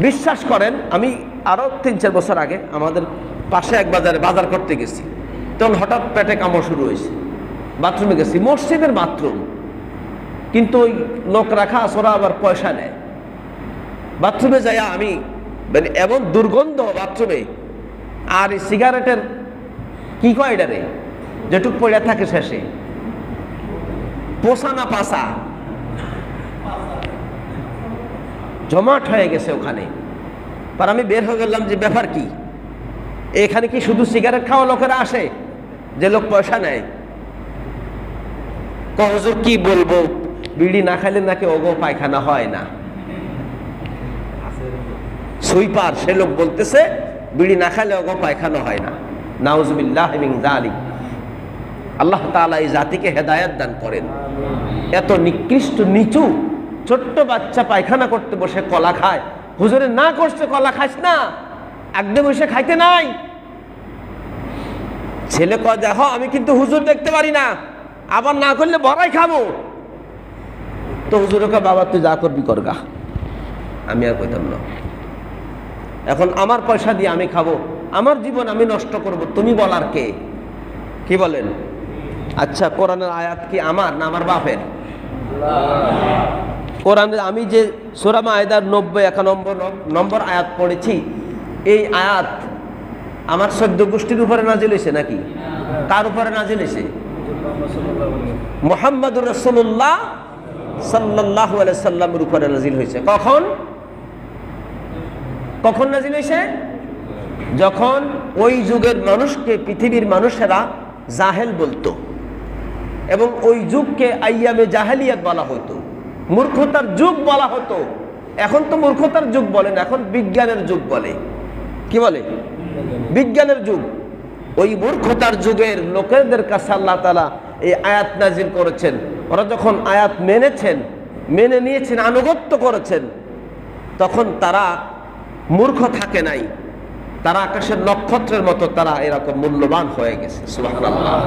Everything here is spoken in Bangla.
বিশ্বাস করেন, আমি আরও 3-4 বছর আগে আমাদের পাশে এক বাজারে বাজার করতে গেছি, তখন হঠাৎ পেটে কামড় শুরু হয়েছে, বাথরুমে গেছি, মসজিদের বাথরুম, কিন্তু ওই লোক রাখা আছে, ওরা আবার পয়সা নেয়। বাথরুমে যাই আমি, মানে এমন দুর্গন্ধ বাথরুমে, আর এই সিগারেটের কি কয় এটারে যেটুক পড়ে থাকে শেষে, পোষা না পাশা জমাট হয়ে গেছে ওখানে। আর আমি বের হয়ে গেলাম যে ব্যাপার কি, এখানে কি শুধু সিগারেট খাওয়া লোকেরা আসে যে লোক পয়সা নেয়? হুজুর কি বলবো, বিড়ি না খাইলে নাকি ওগো পায়খানা হয় না। সুইপার সে লোক বলতেছে বিড়ি না খাইলে ওগো পায়খানা হয় না। নাউজুবিল্লাহ মিন যালিক। আল্লাহ তাআলা এই জাতিকে হেদায়েত দান করেন। এত নিকৃষ্ট নিচু ছোট্ট বাচ্চা পায়খানা করতে বসে কলা খায়, হুজুরে না করছে কলা খাইস না, একদম বসে খাইতে নাই। ছেলে কয় দেখো আমি কিন্তু হুজুর দেখতে পারি না, আবার না করলে বড়াই খাবো। তো হুজুর কা বাবা তুই যা করবি করগা, আমি আর কইতাম না। এখন আমার পয়সা দিয়ে আমি খাবো, আমার জীবন আমি নষ্ট করব, তুমি বলার কে? কি বলেন? আচ্ছা, কোরআনের আয়াত কি আমার না আমার বাপের? কোরআনে আমি যে সূরা মায়েদার 90-91 আয়াত পড়েছি, এই আয়াত আমার 14 গোষ্ঠীর উপরে নাজিল হয়েছে নাকি? কার উপরে নাজিল হয়েছে? মুহাম্মদুর রাসূলুল্লাহ সাল্লাল্লাহু আলাইহি সাল্লামের উপরে নাজিল হয়েছে। কখন কখন নাজিল হয়েছে? যখন ওই যুগের মানুষকে পৃথিবীর মানুষেরা জাহেল বলতো, এবং ওই যুগকে আইয়ামে জাহেলিয়াত বলা হতো, মূর্খতার যুগ বলা হতো। এখন তো মূর্খতার যুগ বলে না, এখন বিজ্ঞানের যুগ বলে। কি বলে? বিজ্ঞানের যুগ। ওই মূর্খতার যুগের লোকেদের কাছে আল্লাহ তাআলা এই আয়াত নাজিল করেছেন। ওরা যখন আয়াত মেনে নিয়েছেন, আনুগত্য করেছেন, তখন তারা মূর্খ থাকে নাই, তারা আকাশের নক্ষত্রের মতো তারা এরকম মূল্যবান হয়ে গেছে। সুবহানাল্লাহ।